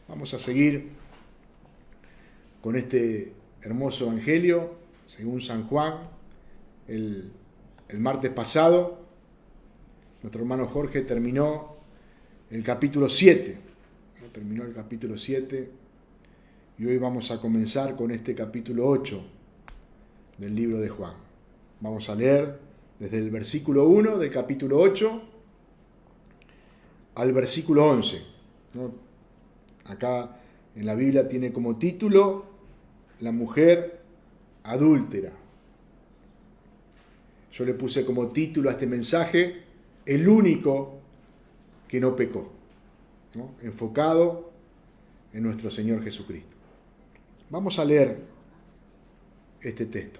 Vamos a seguir con este hermoso evangelio según San Juan. El martes pasado nuestro hermano Jorge terminó el capítulo 7. Terminó el capítulo 7 y hoy vamos a comenzar con este capítulo 8 del libro de Juan. Vamos a leer desde el versículo 1 del capítulo 8 al versículo 11. Acá en la Biblia tiene como título La mujer adúltera. Yo le puse como título a este mensaje El único que no pecó, enfocado en nuestro Señor Jesucristo. Vamos a leer este texto.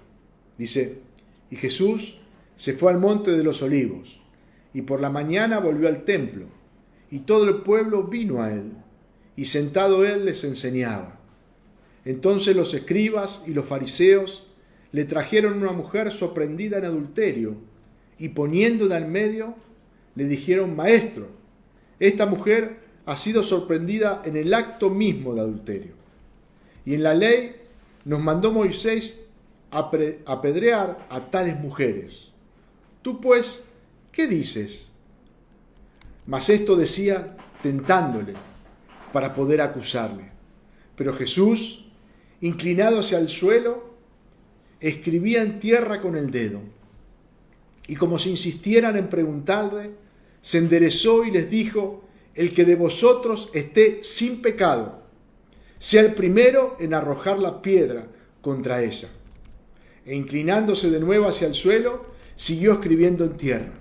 Dice: y Jesús se fue al monte de los olivos, y por la mañana volvió al templo, y todo el pueblo vino a él, y sentado él les enseñaba. Entonces los escribas y los fariseos le trajeron una mujer sorprendida en adulterio, y poniéndola en medio, le dijeron: Maestro, esta mujer ha sido sorprendida en el acto mismo de adulterio. Y en la ley nos mandó Moisés apedrear a tales mujeres. Tú pues, ¿qué dices? Mas esto decía tentándole, para poder acusarle. Pero Jesús, inclinado hacia el suelo, escribía en tierra con el dedo. Y como si insistieran en preguntarle, se enderezó y les dijo: el que de vosotros esté sin pecado, sea el primero en arrojar la piedra contra ella. E inclinándose de nuevo hacia el suelo, siguió escribiendo en tierra.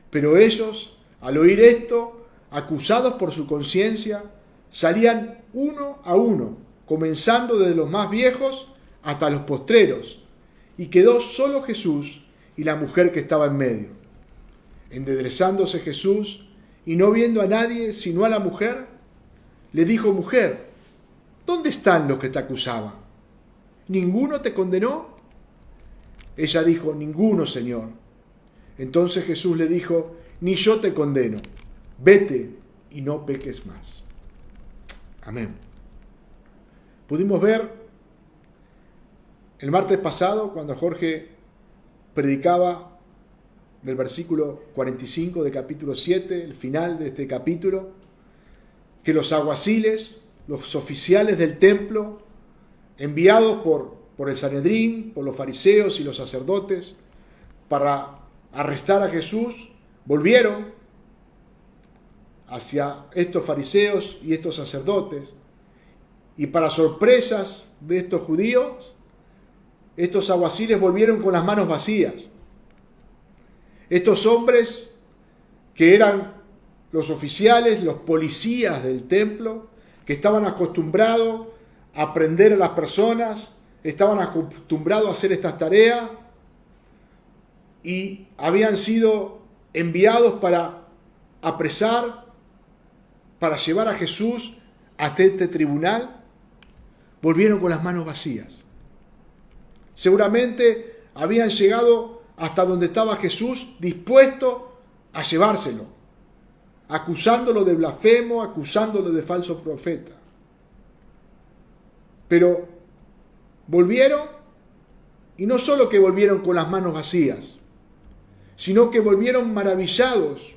Pero ellos, al oír esto, acusados por su conciencia, salían uno a uno, comenzando desde los más viejos hasta los postreros, y quedó solo Jesús y la mujer que estaba en medio. Enderezándose Jesús, y no viendo a nadie sino a la mujer, le dijo: Mujer, ¿dónde están los que te acusaban? ¿Ninguno te condenó? Ella dijo: Ninguno, Señor. Entonces Jesús le dijo: Ni yo te condeno. Vete y no peques más. Amén. Pudimos ver el martes pasado, cuando Jorge predicaba del versículo 45 del capítulo 7, el final de este capítulo, que los alguaciles, los oficiales del templo, enviados por el Sanedrín, por los fariseos y los sacerdotes, para arrestar a Jesús, volvieron hacia estos fariseos y estos sacerdotes, y para sorpresas de estos judíos, estos alguaciles volvieron con las manos vacías. Estos hombres, que eran los oficiales, los policías del templo, que estaban acostumbrados a prender a las personas, estaban acostumbrados a hacer estas tareas, y habían sido enviados para apresar, para llevar a Jesús hasta este tribunal, volvieron con las manos vacías. Seguramente habían llegado hasta donde estaba Jesús, dispuesto a llevárselo, acusándolo de blasfemo, acusándolo de falso profeta. Pero volvieron, y no solo que volvieron con las manos vacías, sino que volvieron maravillados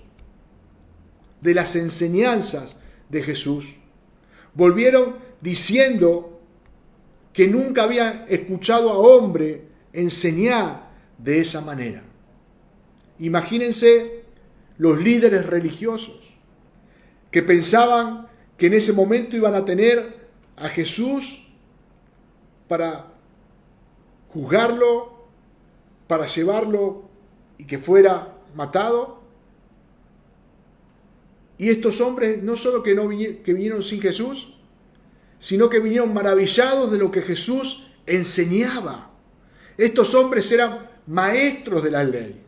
de las enseñanzas de Jesús. Volvieron diciendo que nunca habían escuchado a hombre enseñar de esa manera. Imagínense los líderes religiosos que pensaban que en ese momento iban a tener a Jesús para juzgarlo, para llevarlo y que fuera matado. Y estos hombres no solo que vinieron sin Jesús, sino que vinieron maravillados de lo que Jesús enseñaba. Estos hombres eran maestros de la ley,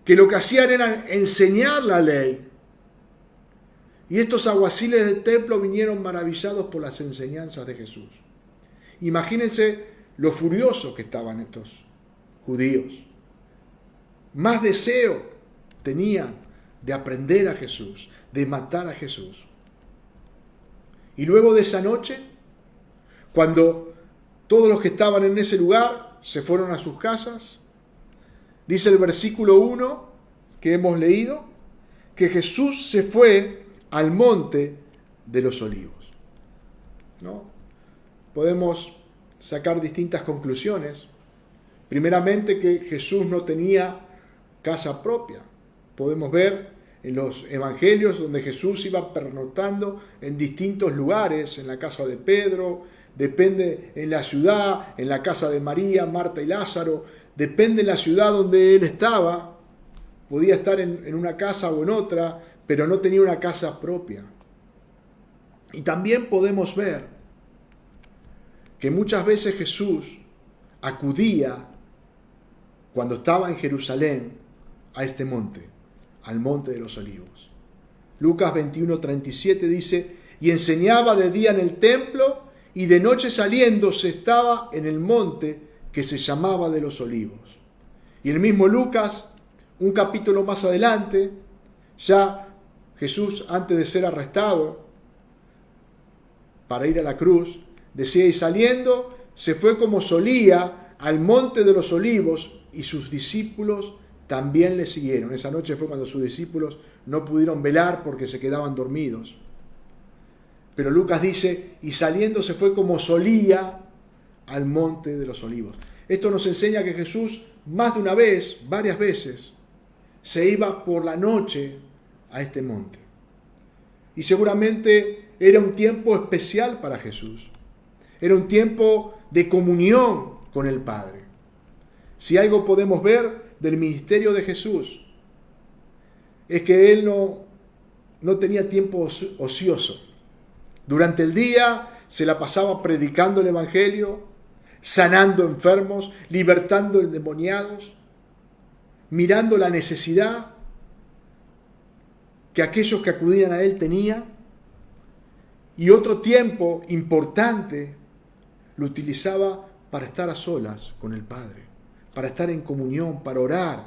que lo que hacían era enseñar la ley. Y estos alguaciles del templo vinieron maravillados por las enseñanzas de Jesús. Imagínense lo furiosos que estaban estos judíos. más deseo tenían de aprender a Jesús, de matar a Jesús. Y luego de esa noche, cuando todos los que estaban en ese lugar se fueron a sus casas, dice el versículo 1 que hemos leído, que Jesús se fue al monte de los olivos. ¿No? Podemos sacar distintas conclusiones. Primeramente, que Jesús no tenía casa propia. Podemos ver en los evangelios donde Jesús iba pernoctando en distintos lugares, en la casa de Pedro, depende en la ciudad, en la casa de María, Marta y Lázaro, depende en la ciudad donde él estaba, podía estar en una casa o en otra, pero no tenía una casa propia. Y también podemos ver que muchas veces Jesús acudía, cuando estaba en Jerusalén, a este monte, al monte de los olivos. Lucas 21:37 dice, y enseñaba de día en el templo, y de noche saliendo se estaba en el monte que se llamaba de los olivos. Y el mismo Lucas, un capítulo más adelante, ya Jesús, antes de ser arrestado para ir a la cruz, decía, y saliendo se fue como solía al monte de los olivos, y sus discípulos también le siguieron. Esa noche fue cuando sus discípulos no pudieron velar porque se quedaban dormidos. Pero Lucas dice, y saliendo se fue como solía al monte de los olivos. Esto nos enseña que Jesús más de una vez, varias veces, se iba por la noche a este monte. Y seguramente era un tiempo especial para Jesús. Era un tiempo de comunión con el Padre. Si algo podemos ver del ministerio de Jesús, es que Él no tenía tiempo ocioso. Durante el día se la pasaba predicando el Evangelio, sanando enfermos, libertando endemoniados, mirando la necesidad que aquellos que acudían a Él tenían. Y otro tiempo importante lo utilizaba para estar a solas con el Padre, para estar en comunión, para orar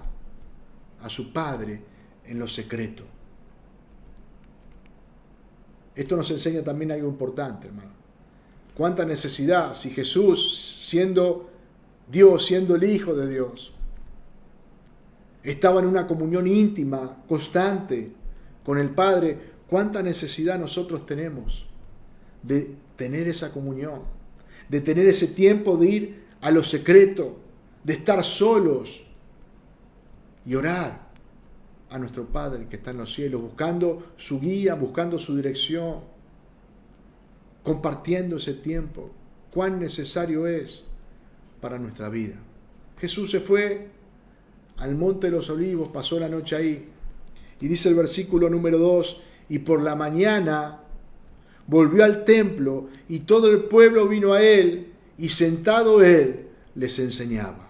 a su Padre en lo secreto. Esto nos enseña también algo importante, hermano. Cuánta necesidad, si Jesús, siendo Dios, siendo el Hijo de Dios, estaba en una comunión íntima, constante con el Padre, cuánta necesidad nosotros tenemos de tener esa comunión, de tener ese tiempo de ir a lo secreto, de estar solos y orar a nuestro Padre que está en los cielos, buscando su guía, buscando su dirección, compartiendo ese tiempo. Cuán necesario es para nuestra vida. Jesús se fue al monte de los olivos, pasó la noche ahí, y dice el versículo número 2, y por la mañana volvió al templo, y todo el pueblo vino a él, y sentado él les enseñaba.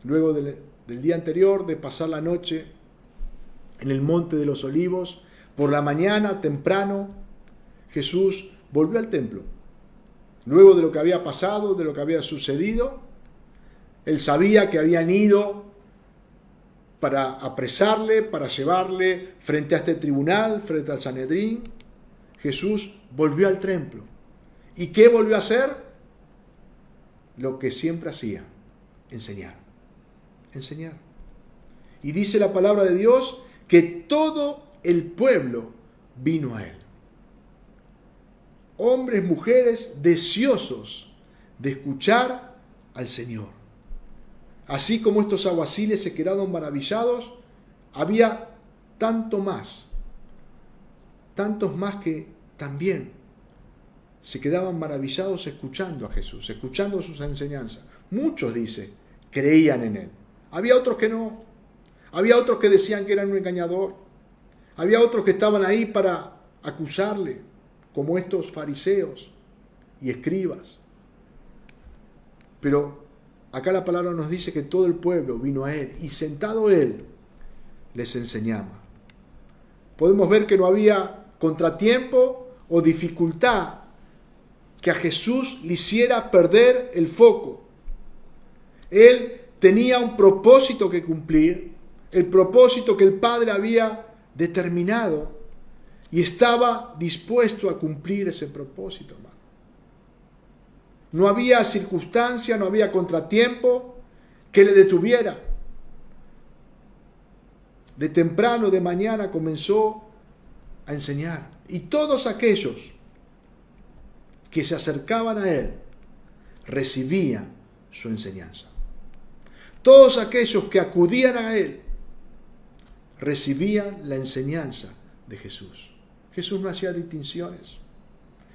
Luego del día anterior, de pasar la noche en el monte de los olivos, por la mañana temprano, Jesús volvió al templo. Luego de lo que había pasado, de lo que había sucedido, él sabía que habían ido para apresarle, para llevarle frente a este tribunal, frente al Sanedrín. Jesús volvió al templo. ¿Y qué volvió a hacer? Lo que siempre hacía, enseñar. Enseñar. Y dice la palabra de Dios que todo el pueblo vino a él. Hombres, mujeres deseosos de escuchar al Señor. Así como estos alguaciles se quedaron maravillados, había tantos más que también se quedaban maravillados escuchando a Jesús, escuchando sus enseñanzas. Muchos, dice, creían en él. Había otros que no. Había otros que decían que era un engañador. Había otros que estaban ahí para acusarle, como estos fariseos y escribas. Pero acá la palabra nos dice que todo el pueblo vino a él y sentado él les enseñaba. Podemos ver que no había contratiempo o dificultad que a Jesús le hiciera perder el foco. Él tenía un propósito que cumplir, el propósito que el Padre había determinado, y estaba dispuesto a cumplir ese propósito, hermano. No había circunstancia, no había contratiempo que le detuviera. De temprano, de mañana, comenzó a enseñar. Y todos aquellos que se acercaban a él recibían su enseñanza. Todos aquellos que acudían a él recibían la enseñanza de Jesús. Jesús no hacía distinciones.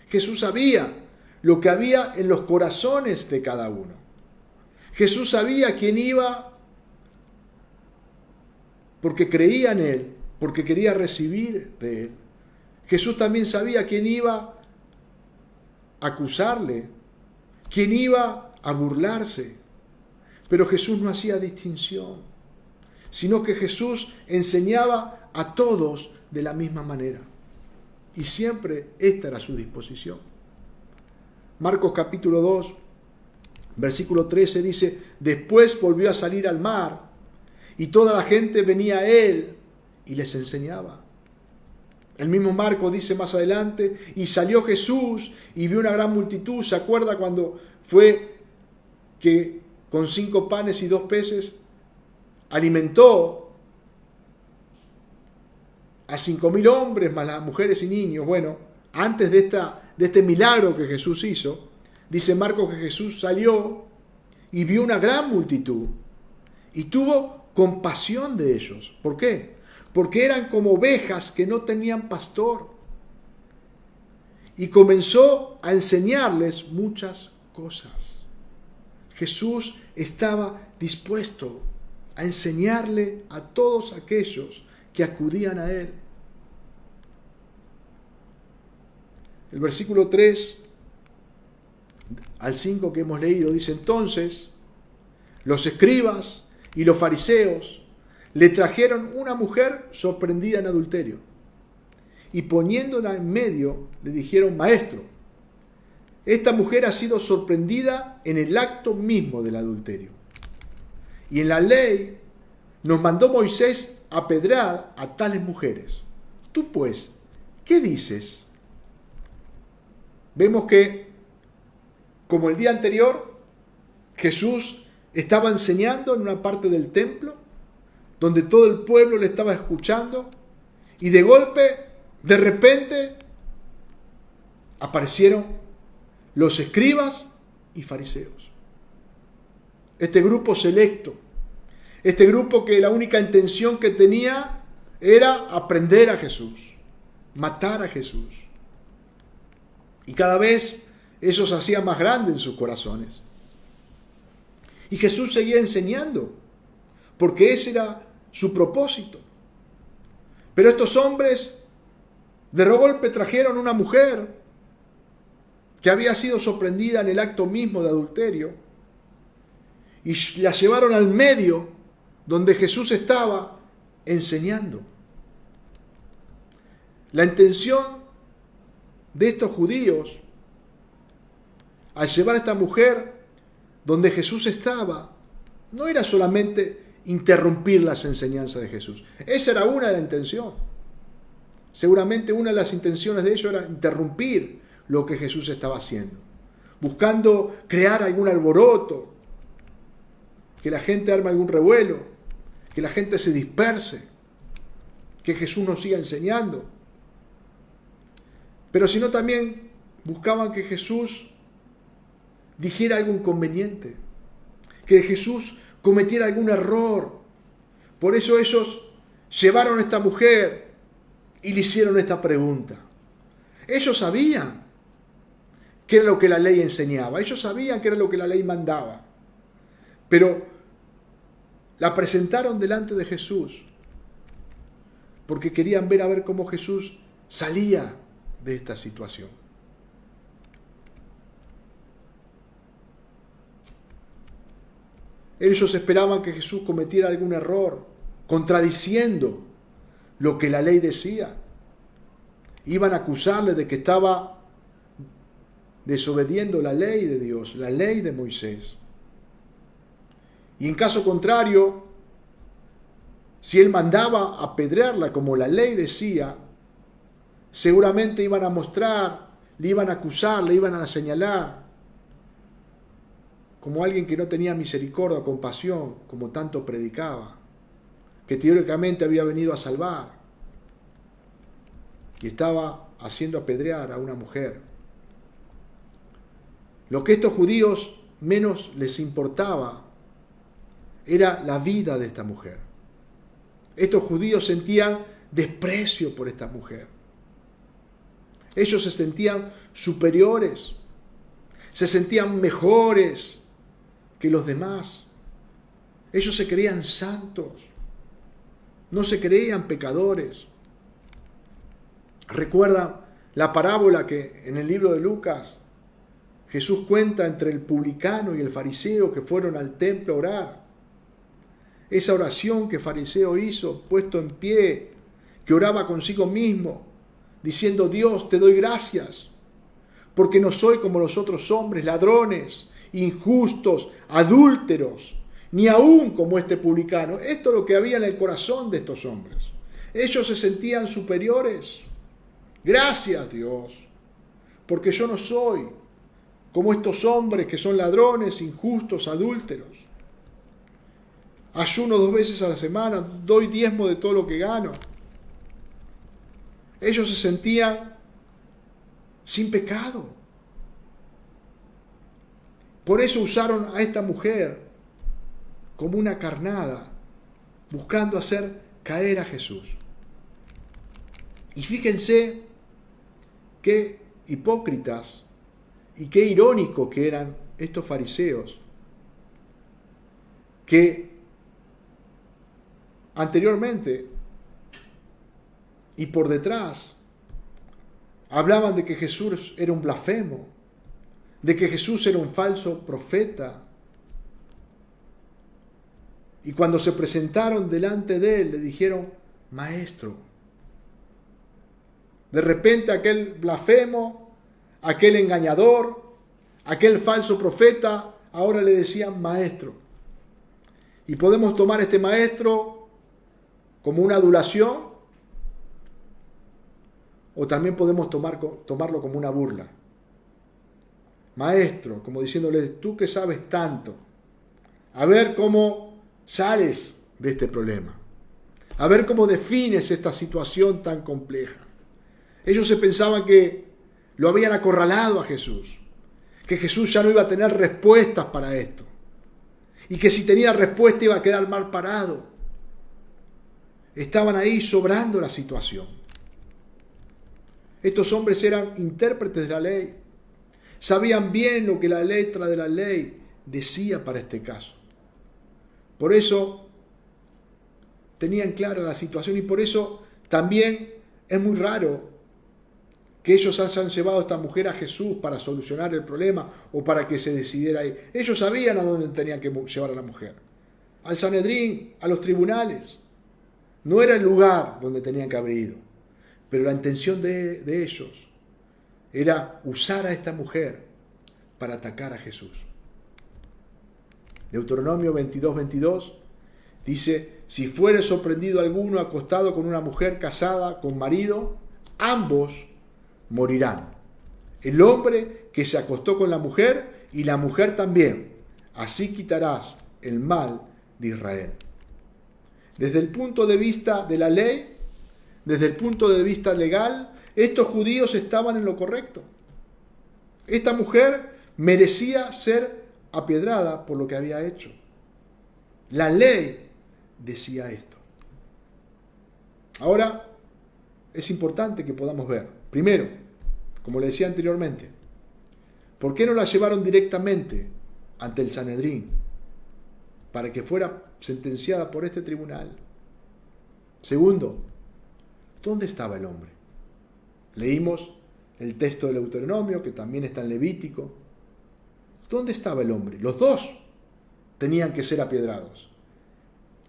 Jesús sabía lo que había en los corazones de cada uno. Jesús sabía quién iba porque creía en él, porque quería recibir de él. Jesús también sabía quién iba a acusarle, quién iba a burlarse. Pero Jesús no hacía distinción, sino que Jesús enseñaba a todos de la misma manera. Y siempre esta era su disposición. Marcos capítulo 2, versículo 13 dice: después volvió a salir al mar, y toda la gente venía a él y les enseñaba. El mismo Marcos dice más adelante: y salió Jesús y vio una gran multitud. ¿Se acuerda cuando fue que con 5 panes y 2 peces alimentó a 5.000 hombres, más las mujeres y niños? Bueno, antes de este milagro que Jesús hizo, dice Marcos que Jesús salió y vio una gran multitud y tuvo compasión de ellos. ¿Por qué? Porque eran como ovejas que no tenían pastor. Y comenzó a enseñarles muchas cosas. Jesús estaba dispuesto a enseñarle a todos aquellos que acudían a él. El versículo 3 al 5 que hemos leído dice: entonces los escribas y los fariseos le trajeron una mujer sorprendida en adulterio, y poniéndola en medio le dijeron: maestro, esta mujer ha sido sorprendida en el acto mismo del adulterio, y en la ley nos mandó Moisés apedrear a tales mujeres. Tú pues, ¿qué dices? Vemos que, como el día anterior, Jesús estaba enseñando en una parte del templo, donde todo el pueblo le estaba escuchando, y de golpe, de repente, aparecieron los escribas y fariseos. Este grupo selecto, este grupo que la única intención que tenía era aprender a Jesús, matar a Jesús. Y cada vez eso se hacía más grande en sus corazones. Y Jesús seguía enseñando, porque ese era su propósito. Pero estos hombres de golpe trajeron una mujer que había sido sorprendida en el acto mismo de adulterio y la llevaron al medio donde Jesús estaba enseñando. La intención de estos judíos al llevar a esta mujer donde Jesús estaba no era solamente interrumpir las enseñanzas de Jesús. Esa era una de las intenciones. Seguramente una de las intenciones de ellos era interrumpir lo que Jesús estaba haciendo, buscando crear algún alboroto, que la gente arme algún revuelo, que la gente se disperse, que Jesús nos siga enseñando. Pero sino también buscaban que Jesús dijera algo inconveniente, que Jesús cometiera algún error. Por eso ellos llevaron a esta mujer y le hicieron esta pregunta. Ellos sabían qué era lo que la ley enseñaba, ellos sabían qué era lo que la ley mandaba, pero la presentaron delante de Jesús porque querían ver a ver cómo Jesús salía de esta situación. Ellos esperaban que Jesús cometiera algún error, contradiciendo lo que la ley decía. Iban a acusarle de que estaba desobediendo la ley de Dios, la ley de Moisés. Y en caso contrario, si él mandaba apedrearla como la ley decía, seguramente iban a mostrar, le iban a acusar, le iban a señalar como alguien que no tenía misericordia o compasión, como tanto predicaba, que teóricamente había venido a salvar y estaba haciendo apedrear a una mujer. Lo que estos judíos menos les importaba era la vida de esta mujer. Estos judíos sentían desprecio por esta mujer. Ellos se sentían superiores, se sentían mejores que los demás. Ellos se creían santos, no se creían pecadores. Recuerda la parábola que en el libro de Lucas Jesús cuenta entre el publicano y el fariseo que fueron al templo a orar. Esa oración que el fariseo hizo, puesto en pie, que oraba consigo mismo, diciendo: Dios, te doy gracias, porque no soy como los otros hombres, ladrones, injustos, adúlteros, ni aún como este publicano. Esto es lo que había en el corazón de estos hombres. Ellos se sentían superiores. Gracias, Dios, porque yo no soy como estos hombres que son ladrones, injustos, adúlteros. Ayuno 2 veces a la semana, doy diezmo de todo lo que gano. Ellos se sentían sin pecado. Por eso usaron a esta mujer como una carnada, buscando hacer caer a Jesús. Y fíjense qué hipócritas y qué irónicos que eran estos fariseos, que anteriormente y por detrás hablaban de que Jesús era un blasfemo, de que Jesús era un falso profeta. Y cuando se presentaron delante de él, le dijeron: Maestro. De repente aquel blasfemo, aquel engañador, aquel falso profeta, ahora le decían Maestro. Y podemos tomar este Maestro como una adulación, o también podemos tomarlo como una burla. Maestro, como diciéndole: tú que sabes tanto, a ver cómo sales de este problema, a ver cómo defines esta situación tan compleja. Ellos se pensaban que lo habían acorralado a Jesús, que Jesús ya no iba a tener respuestas para esto, y que si tenía respuesta iba a quedar mal parado. Estaban ahí sobrando la situación. Estos hombres eran intérpretes de la ley, sabían bien lo que la letra de la ley decía para este caso. Por eso tenían clara la situación, y por eso también es muy raro que ellos hayan llevado a esta mujer a Jesús para solucionar el problema o para que se decidiera ahí. Ellos sabían a dónde tenían que llevar a la mujer: al Sanedrín, a los tribunales. No era el lugar donde tenían que haber ido, pero la intención de ellos era usar a esta mujer para atacar a Jesús. Deuteronomio 22:22 dice: si fuere sorprendido alguno acostado con una mujer casada con marido, ambos morirán. El hombre que se acostó con la mujer y la mujer también. Así quitarás el mal de Israel. Desde el punto de vista de la ley, desde el punto de vista legal, estos judíos estaban en lo correcto. Esta mujer merecía ser apiedrada por lo que había hecho. La ley decía esto. Ahora es importante que podamos ver, primero, como le decía anteriormente, ¿por qué no la llevaron directamente ante el Sanedrín para que fuera sentenciada por este tribunal? Segundo, ¿dónde estaba el hombre? Leímos el texto del Deuteronomio, que también está en Levítico. ¿Dónde estaba el hombre? Los dos tenían que ser apiedrados.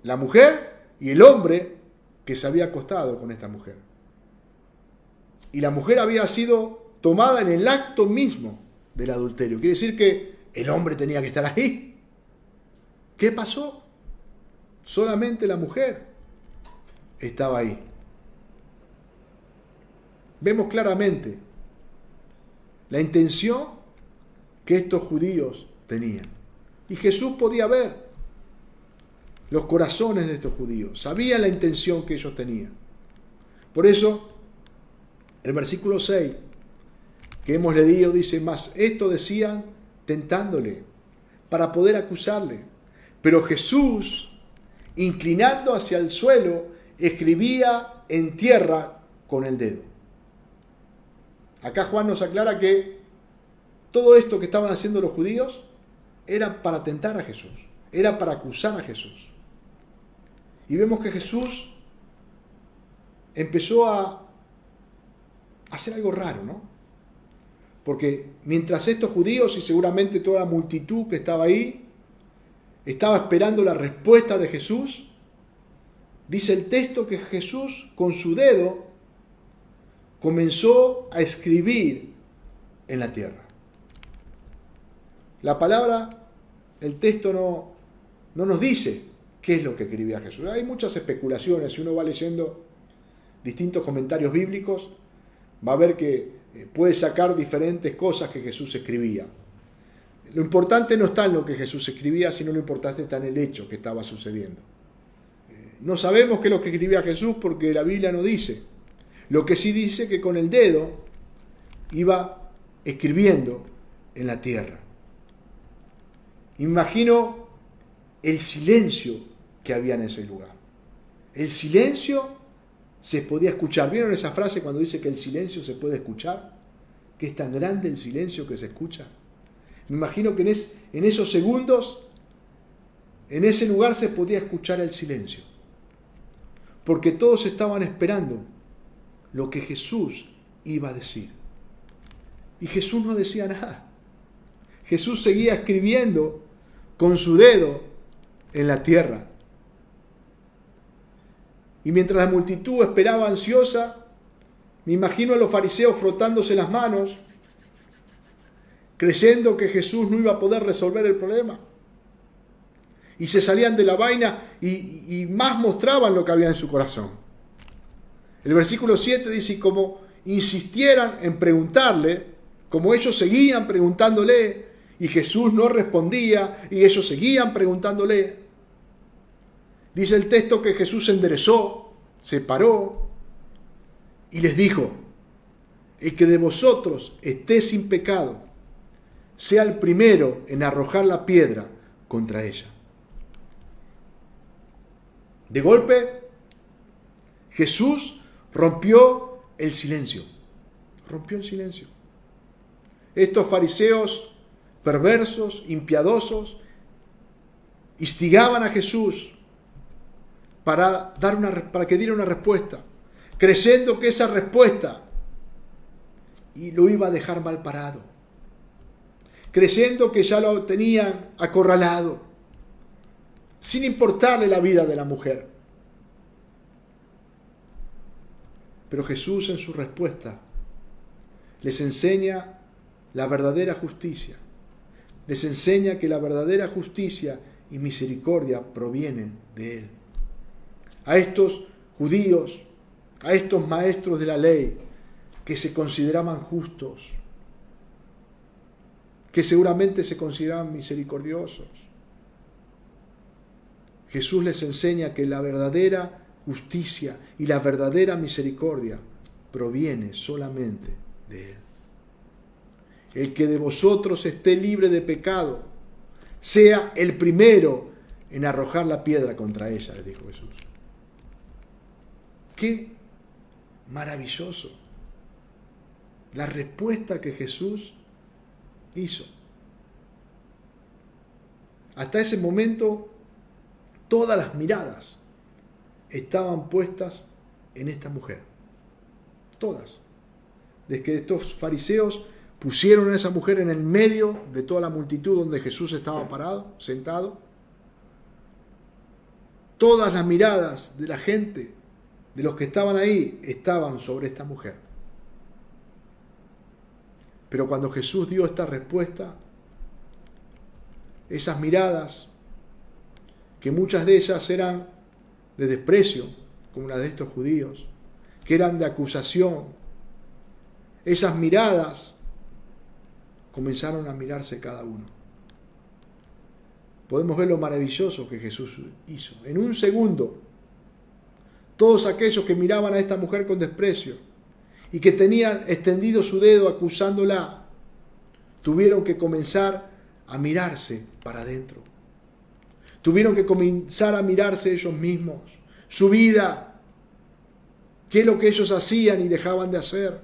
La mujer y el hombre que se había acostado con esta mujer. Y la mujer había sido tomada en el acto mismo del adulterio. Quiere decir que el hombre tenía que estar ahí. ¿Qué pasó? Solamente la mujer estaba ahí. Vemos claramente la intención que estos judíos tenían. Y Jesús podía ver los corazones de estos judíos. Sabía la intención que ellos tenían. Por eso, el versículo 6 que hemos leído dice, mas esto decían tentándole para poder acusarle. Pero Jesús, inclinando hacia el suelo, escribía en tierra con el dedo. Acá Juan nos aclara que todo esto que estaban haciendo los judíos era para tentar a Jesús, era para acusar a Jesús. Y vemos que Jesús empezó a hacer algo raro, ¿no? Porque mientras estos judíos y seguramente toda la multitud que estaba ahí estaba esperando la respuesta de Jesús, dice el texto que Jesús con su dedo comenzó a escribir en la tierra. La palabra, el texto no nos dice qué es lo que escribía Jesús. Hay muchas especulaciones. Si uno va leyendo distintos comentarios bíblicos, va a ver que puede sacar diferentes cosas que Jesús escribía. Lo importante no está en lo que Jesús escribía, sino lo importante está en el hecho que estaba sucediendo. No sabemos qué es lo que escribía Jesús porque la Biblia no dice. Lo que sí dice que con el dedo iba escribiendo en la tierra. Imagino el silencio que había en ese lugar. El silencio se podía escuchar. ¿Vieron esa frase cuando dice que el silencio se puede escuchar? Que es tan grande el silencio que se escucha. Me imagino que en esos segundos, en ese lugar se podía escuchar el silencio. Porque todos estaban esperando lo que Jesús iba a decir. Y Jesús no decía nada. Jesús seguía escribiendo con su dedo en la tierra. Y mientras la multitud esperaba ansiosa, me imagino a los fariseos frotándose las manos, creyendo que Jesús no iba a poder resolver el problema. Y se salían de la vaina y más mostraban lo que había en su corazón. El versículo 7 dice, y como insistieran en preguntarle, como ellos seguían preguntándole, y Jesús no respondía, y ellos seguían preguntándole, dice el texto que Jesús se enderezó, se paró, y les dijo, el que de vosotros esté sin pecado, sea el primero en arrojar la piedra contra ella. De golpe, Jesús rompió el silencio. Rompió el silencio. Estos fariseos perversos, impiadosos, instigaban a Jesús para que diera una respuesta, creyendo que esa respuesta y lo iba a dejar mal parado, creyendo que ya lo tenían acorralado, sin importarle la vida de la mujer. Pero Jesús en su respuesta les enseña la verdadera justicia. Les enseña que la verdadera justicia y misericordia provienen de Él. A estos judíos, a estos maestros de la ley, que se consideraban justos, que seguramente se consideraban misericordiosos, Jesús les enseña que la verdadera justicia y la verdadera misericordia proviene solamente de Él. El que de vosotros esté libre de pecado, sea el primero en arrojar la piedra contra ella, les dijo Jesús. ¡Qué maravilloso! La respuesta que Jesús hizo. Hasta ese momento, todas las miradas estaban puestas en esta mujer. Todas. Desde que estos fariseos pusieron a esa mujer en el medio de toda la multitud donde Jesús estaba parado, sentado. Todas las miradas de la gente, de los que estaban ahí, estaban sobre esta mujer. Pero cuando Jesús dio esta respuesta, esas miradas que muchas de ellas eran de desprecio, como las de estos judíos, que eran de acusación. Esas miradas comenzaron a mirarse cada uno. Podemos ver lo maravilloso que Jesús hizo. En un segundo, todos aquellos que miraban a esta mujer con desprecio y que tenían extendido su dedo acusándola, tuvieron que comenzar a mirarse para adentro. Tuvieron que comenzar a mirarse ellos mismos, su vida, qué es lo que ellos hacían y dejaban de hacer.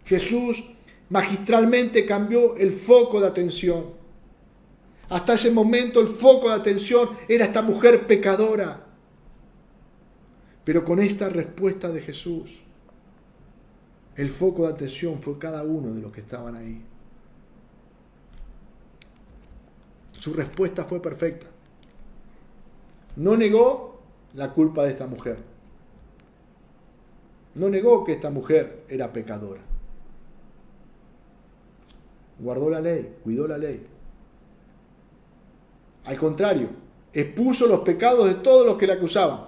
Jesús magistralmente cambió el foco de atención. Hasta ese momento el foco de atención era esta mujer pecadora. Pero con esta respuesta de Jesús, el foco de atención fue cada uno de los que estaban ahí. Su respuesta fue perfecta. No negó la culpa de esta mujer. No negó que esta mujer era pecadora. Guardó la ley, cuidó la ley. Al contrario, expuso los pecados de todos los que la acusaban.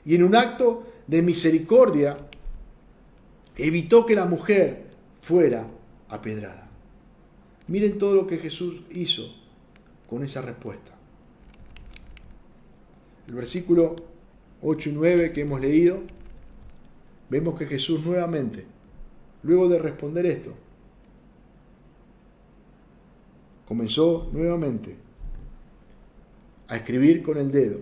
Y en un acto de misericordia, evitó que la mujer fuera apedrada. Miren todo lo que Jesús hizo con esa respuesta. El versículo 8 y 9 que hemos leído, vemos que Jesús nuevamente, luego de responder esto, comenzó nuevamente a escribir con el dedo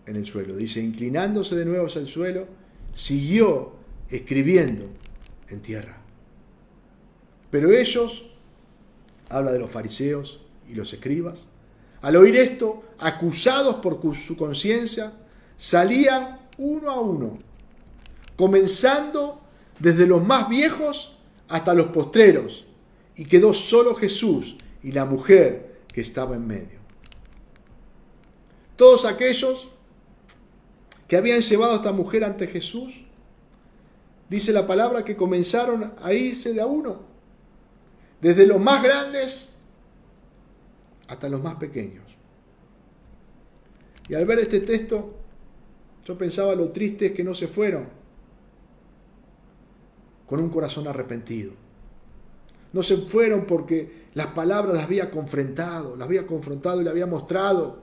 en el suelo. Dice, inclinándose de nuevo hacia el suelo, siguió escribiendo en tierra. Pero ellos, habla de los fariseos y los escribas, al oír esto, acusados por su conciencia, salían uno a uno, comenzando desde los más viejos hasta los postreros, y quedó solo Jesús y la mujer que estaba en medio. Todos aquellos que habían llevado a esta mujer ante Jesús, dice la palabra que comenzaron a irse de a uno, desde los más grandes hasta los más pequeños. Y al ver este texto, yo pensaba lo triste es que no se fueron con un corazón arrepentido. No se fueron porque las palabras las había confrontado y le había mostrado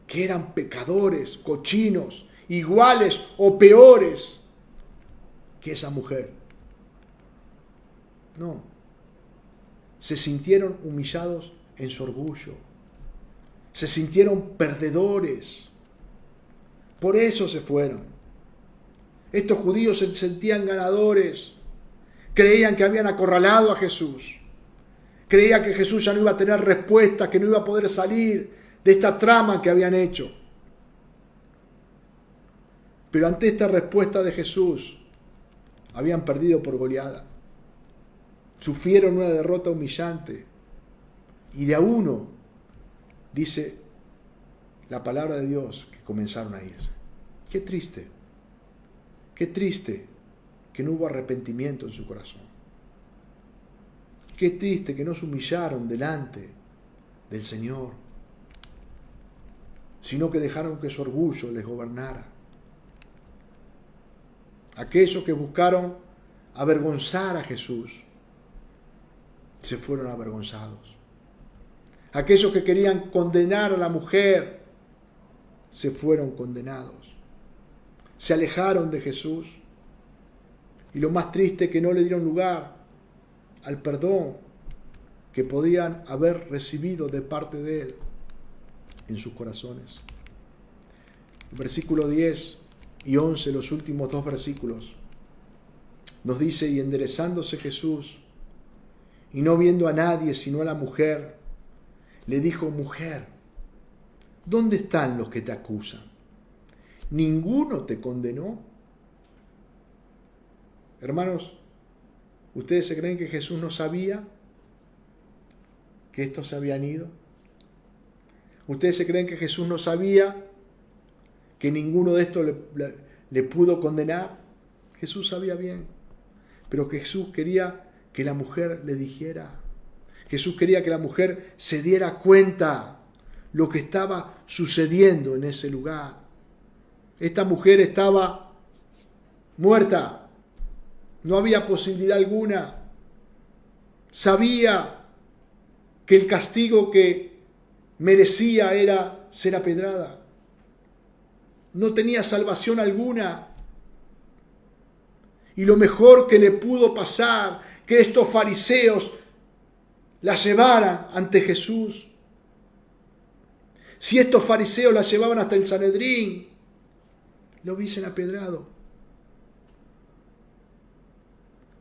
que eran pecadores, cochinos, iguales o peores que esa mujer. No. Se sintieron humillados en su orgullo. Se sintieron perdedores. Por eso se fueron. Estos judíos se sentían ganadores. Creían que habían acorralado a Jesús. Creían que Jesús ya no iba a tener respuesta, que no iba a poder salir de esta trama que habían hecho. Pero ante esta respuesta de Jesús, habían perdido por goleada. Sufrieron una derrota humillante. Y de a uno, dice la palabra de Dios, que comenzaron a irse. Qué triste que no hubo arrepentimiento en su corazón. Qué triste que no se humillaron delante del Señor, sino que dejaron que su orgullo les gobernara. Aquellos que buscaron avergonzar a Jesús, se fueron avergonzados. Aquellos que querían condenar a la mujer, se fueron condenados. Se alejaron de Jesús. Y lo más triste es que no le dieron lugar al perdón que podían haber recibido de parte de Él en sus corazones. El versículo 10 y 11, los últimos dos versículos, nos dice, y enderezándose Jesús, y no viendo a nadie sino a la mujer, le dijo, mujer, ¿dónde están los que te acusan? ¿Ninguno te condenó? Hermanos, ¿ustedes se creen que Jesús no sabía que estos se habían ido? ¿Ustedes se creen que Jesús no sabía que ninguno de estos le pudo condenar? Jesús sabía bien, pero Jesús quería que la mujer le dijera. Jesús quería que la mujer se diera cuenta lo que estaba sucediendo en ese lugar. Esta mujer estaba muerta. No había posibilidad alguna. Sabía que el castigo que merecía era ser apedrada. No tenía salvación alguna. Y lo mejor que le pudo pasar, que estos fariseos la llevaran ante Jesús. Si estos fariseos la llevaban hasta el Sanedrín, lo hubiesen apedrado.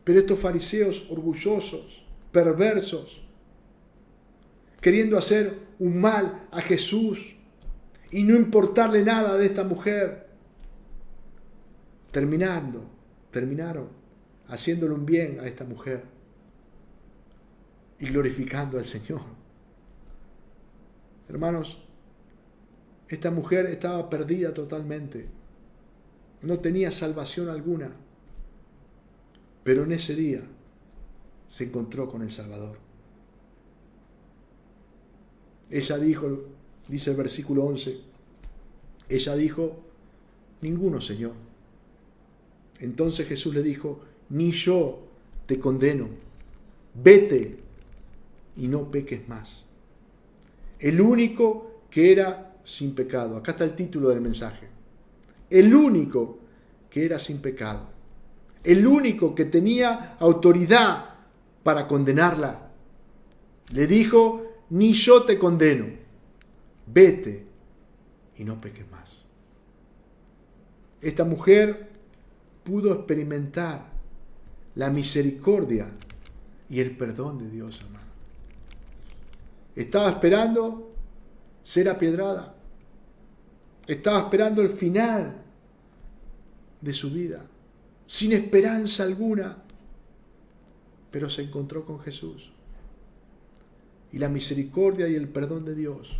Pero estos fariseos orgullosos, perversos, queriendo hacer un mal a Jesús y no importarle nada de esta mujer, terminaron haciéndole un bien a esta mujer y glorificando al Señor. Hermanos, esta mujer estaba perdida totalmente. No tenía salvación alguna. Pero en ese día se encontró con el Salvador. Ella dijo, dice el versículo 11, ella dijo, ninguno, Señor. Entonces Jesús le dijo, ni yo te condeno. Vete y no peques más. El único que era sin pecado. Acá está el título del mensaje. El único que era sin pecado. El único que tenía autoridad para condenarla. Le dijo, ni yo te condeno. Vete y no peques más. Esta mujer pudo experimentar la misericordia y el perdón de Dios, hermano. Estaba esperando ser apiedrada. Estaba esperando el final de su vida, sin esperanza alguna, pero se encontró con Jesús. Y la misericordia y el perdón de Dios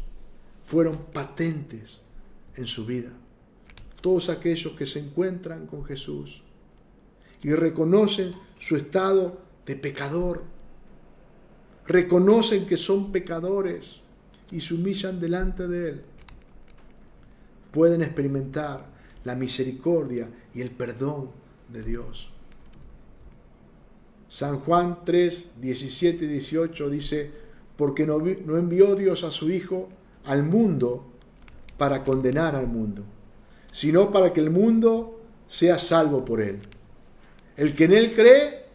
fueron patentes en su vida. Todos aquellos que se encuentran con Jesús y reconocen su estado de pecador, reconocen que son pecadores y se humillan delante de Él, pueden experimentar la misericordia y el perdón de Dios. San Juan 3, 17 y 18 dice, porque no envió Dios a su Hijo al mundo para condenar al mundo, sino para que el mundo sea salvo por Él. El que en Él cree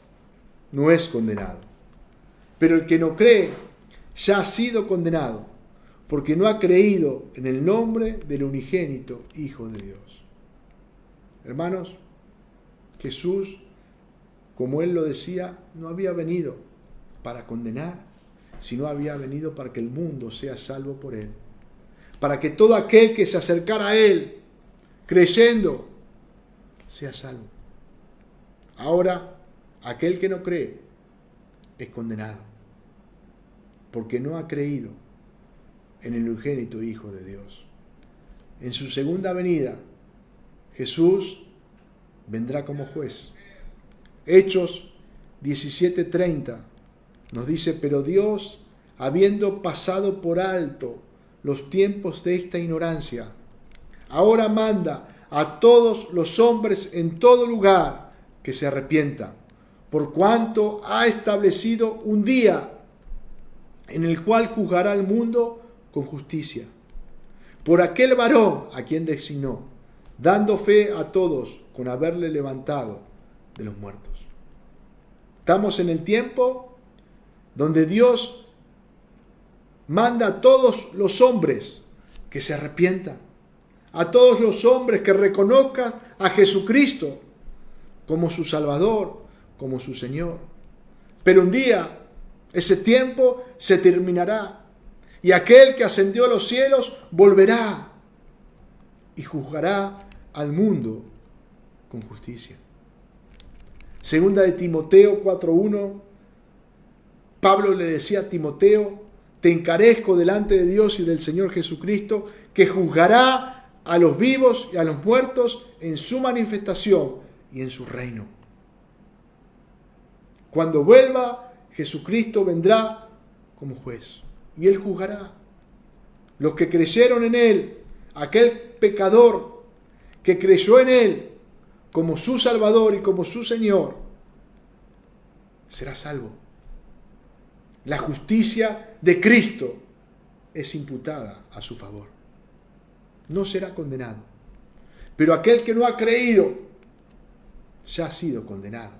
no es condenado, pero el que no cree ya ha sido condenado, porque no ha creído en el nombre del unigénito Hijo de Dios. Hermanos, Jesús, como Él lo decía, no había venido para condenar, sino había venido para que el mundo sea salvo por Él. Para que todo aquel que se acercara a Él, creyendo, sea salvo. Ahora, aquel que no cree es condenado, porque no ha creído en el unigénito Hijo de Dios. En su segunda venida, Jesús vendrá como juez. Hechos 17:30 nos dice, pero Dios, habiendo pasado por alto los tiempos de esta ignorancia, ahora manda a todos los hombres en todo lugar que se arrepientan, por cuanto ha establecido un día en el cual juzgará al mundo con justicia, por aquel varón a quien designó, dando fe a todos con haberle levantado de los muertos. Estamos en el tiempo donde Dios manda a todos los hombres que se arrepientan, a todos los hombres que reconozcan a Jesucristo como su Salvador, como su Señor. Pero un día ese tiempo se terminará y aquel que ascendió a los cielos volverá y juzgará al mundo con justicia. Segunda de Timoteo 4:1, Pablo le decía a Timoteo, te encarezco delante de Dios y del Señor Jesucristo, que juzgará a los vivos y a los muertos en su manifestación y en su reino. Cuando vuelva, Jesucristo vendrá como juez. Y Él juzgará. Los que creyeron en Él, aquel pecador que creyó en Él como su Salvador y como su Señor, será salvo. La justicia de Cristo es imputada a su favor. No será condenado. Pero aquel que no ha creído ya ha sido condenado.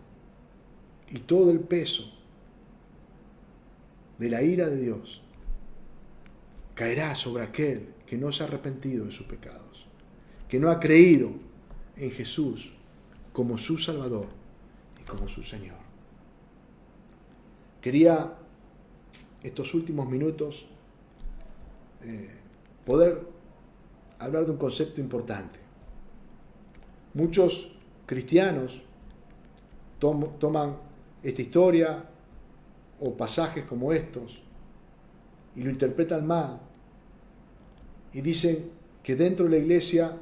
Y todo el peso de la ira de Dios caerá sobre aquel que no se ha arrepentido de sus pecados, que no ha creído en Jesús como su Salvador y como su Señor. Quería estos últimos minutos poder hablar de un concepto importante. Muchos cristianos toman esta historia o pasajes como estos y lo interpretan mal y dicen que dentro de la iglesia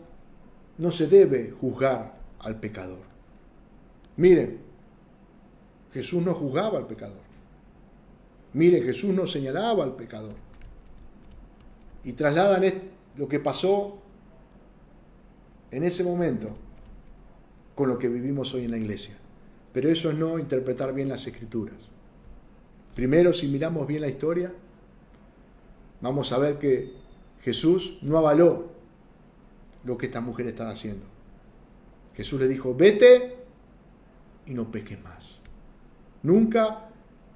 no se debe juzgar al pecador. Miren, Jesús no juzgaba al pecador. Miren, Jesús no señalaba al pecador. Y trasladan lo que pasó en ese momento con lo que vivimos hoy en la iglesia. Pero eso es no interpretar bien las Escrituras. Primero, si miramos bien la historia, vamos a ver que Jesús no avaló lo que estas mujeres están haciendo. Jesús le dijo, vete y no peques más. Nunca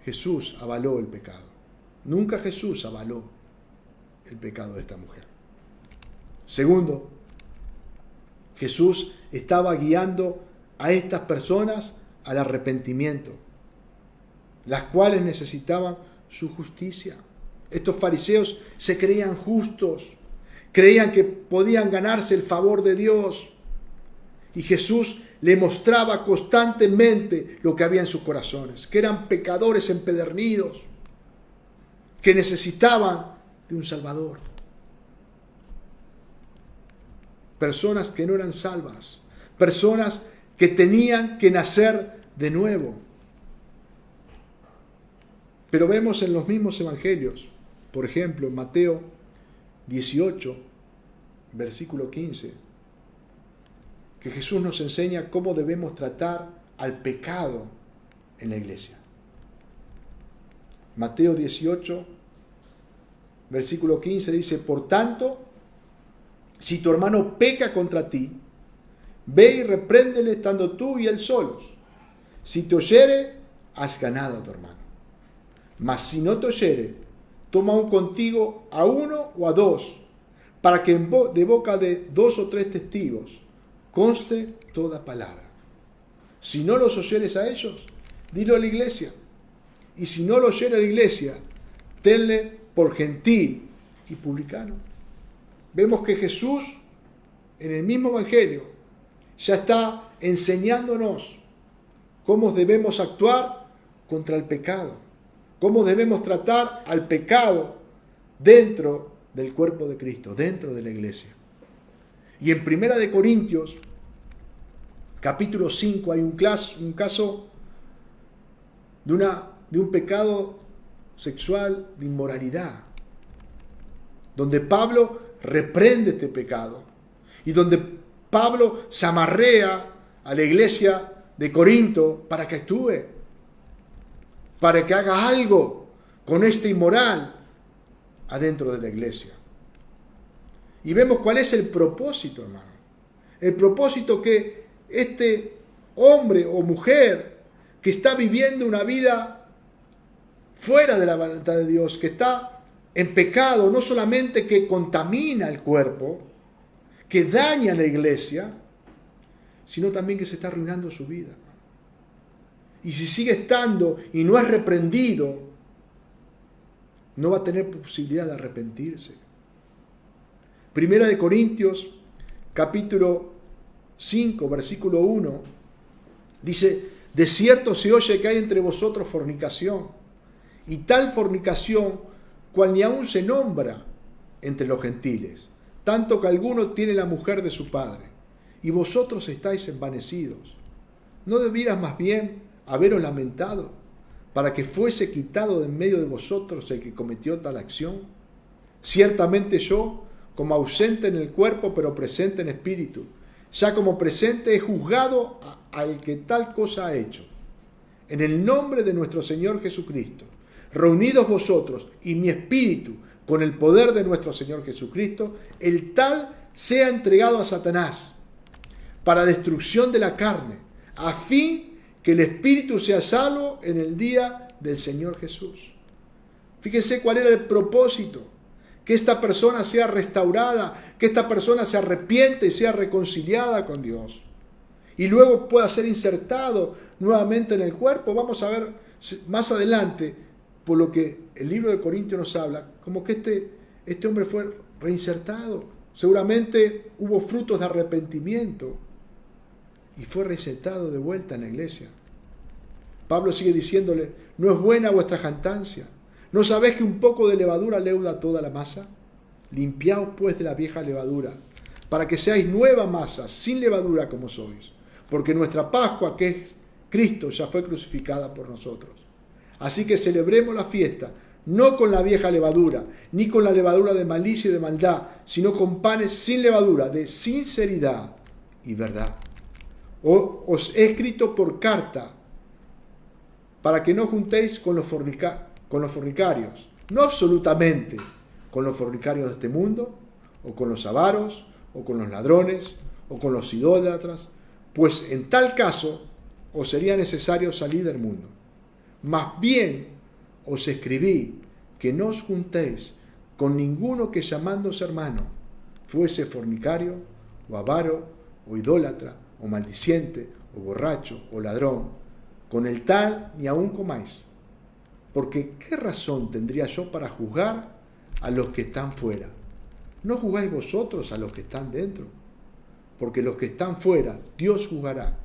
Jesús avaló el pecado. Nunca Jesús avaló el pecado de esta mujer. Segundo, Jesús estaba guiando a estas personas al arrepentimiento, las cuales necesitaban su justicia. Estos fariseos se creían justos, creían que podían ganarse el favor de Dios, y Jesús le mostraba constantemente lo que había en sus corazones, que eran pecadores empedernidos, que necesitaban de un Salvador. Personas que no eran salvas, personas que tenían que nacer de nuevo. Pero vemos en los mismos evangelios, por ejemplo, en Mateo 18, versículo 15, que Jesús nos enseña cómo debemos tratar al pecado en la iglesia. Mateo 18, versículo 15 dice, por tanto, si tu hermano peca contra ti, ve y repréndele estando tú y él solos. Si te oyere, has ganado a tu hermano. Mas si no te oyere, toma aún contigo a uno o a dos, para que de boca de 2 o 3 testigos conste toda palabra. Si no los oyeres a ellos, dilo a la iglesia. Y si no lo oyere a la iglesia, tenle por gentil y publicano. Vemos que Jesús, en el mismo evangelio, ya está enseñándonos cómo debemos actuar contra el pecado, cómo debemos tratar al pecado dentro del cuerpo de Cristo, dentro de la iglesia. Y en 1 Corintios, capítulo 5, hay un caso de un pecado sexual, de inmoralidad, donde Pablo reprende este pecado y donde Pablo se amarrea a la iglesia de Corinto para que actúe, para que haga algo con este inmoral adentro de la iglesia. Y vemos cuál es el propósito, hermano. El propósito que este hombre o mujer que está viviendo una vida fuera de la voluntad de Dios, que está en pecado, no solamente que contamina el cuerpo, que daña a la iglesia, sino también que se está arruinando su vida. Y si sigue estando y no es reprendido, no va a tener posibilidad de arrepentirse. 1 Corintios, capítulo 5, versículo 1, dice, de cierto se oye que hay entre vosotros fornicación, y tal fornicación cual ni aún se nombra entre los gentiles, tanto que alguno tiene la mujer de su padre, y vosotros estáis envanecidos. ¿No debieras más bien haberos lamentado? para que fuese quitado de en medio de vosotros el que cometió tal acción? Ciertamente yo, como ausente en el cuerpo, pero presente en espíritu, ya como presente he juzgado al que tal cosa ha hecho. En el nombre de nuestro Señor Jesucristo, reunidos vosotros y mi espíritu con el poder de nuestro Señor Jesucristo, el tal sea entregado a Satanás para destrucción de la carne, a fin que el espíritu sea salvo en el día del Señor Jesús. Fíjense cuál era el propósito: que esta persona sea restaurada, que esta persona se arrepiente y sea reconciliada con Dios, y luego pueda ser insertado nuevamente en el cuerpo. Vamos a ver más adelante, por lo que el libro de Corintios nos habla, como que este hombre fue reinsertado. Seguramente hubo frutos de arrepentimiento y fue reinsertado de vuelta en la iglesia. Pablo sigue diciéndole: ¿no es buena vuestra jactancia? ¿No sabéis que un poco de levadura leuda toda la masa? Limpiaos pues de la vieja levadura, para que seáis nueva masa, sin levadura como sois. Porque nuestra Pascua, que es Cristo, ya fue crucificada por nosotros. Así que celebremos la fiesta, no con la vieja levadura, ni con la levadura de malicia y de maldad, sino con panes sin levadura, de sinceridad y verdad. Os he escrito por carta, para que no juntéis con los fornicarios, no absolutamente con los fornicarios de este mundo, o con los avaros, o con los ladrones, o con los idólatras, pues en tal caso os sería necesario salir del mundo. Más bien os escribí que no os juntéis con ninguno que, llamándose hermano, fuese fornicario, o avaro, o idólatra, o maldiciente, o borracho, o ladrón. Con el tal ni aun comáis. Porque ¿qué razón tendría yo para juzgar a los que están fuera? ¿No juzgáis vosotros a los que están dentro? Porque los que están fuera Dios juzgará.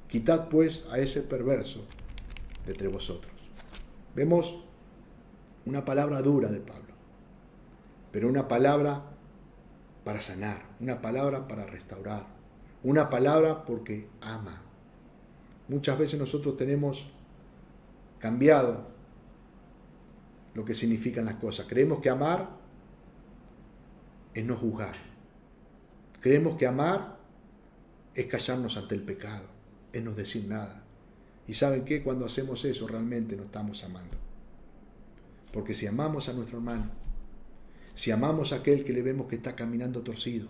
Quitad pues a ese perverso de entre vosotros. Vemos una palabra dura de Pablo, pero una palabra para sanar, una palabra para restaurar, una palabra porque ama. Muchas veces nosotros tenemos cambiado lo que significan las cosas. Creemos que amar es no juzgar. Creemos que amar es callarnos ante el pecado, es no decir nada. ¿Y saben qué? Cuando hacemos eso realmente no estamos amando. Porque si amamos a nuestro hermano, si amamos a aquel que le vemos que está caminando torcido,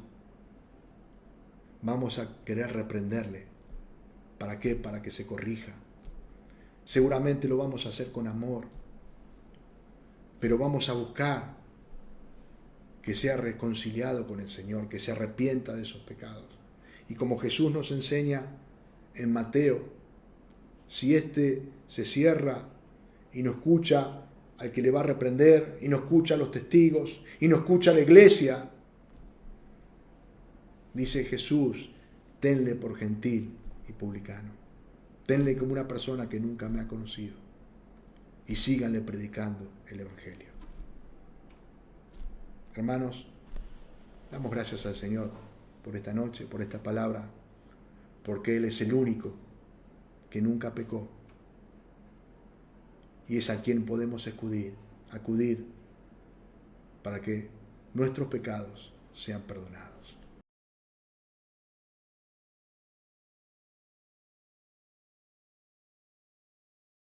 vamos a querer reprenderle. ¿Para qué? Para que se corrija. Seguramente lo vamos a hacer con amor, pero vamos a buscar que sea reconciliado con el Señor, que se arrepienta de esos pecados. Y como Jesús nos enseña en Mateo, si éste se cierra y no escucha al que le va a reprender, y no escucha a los testigos, y no escucha a la iglesia, dice Jesús: tenle por gentil y publicano, tenle como una persona que nunca me ha conocido, y síganle predicando el Evangelio. Hermanos, damos gracias al Señor por esta noche, por esta palabra, porque Él es el único que nunca pecó, y es a quien podemos acudir para que nuestros pecados sean perdonados.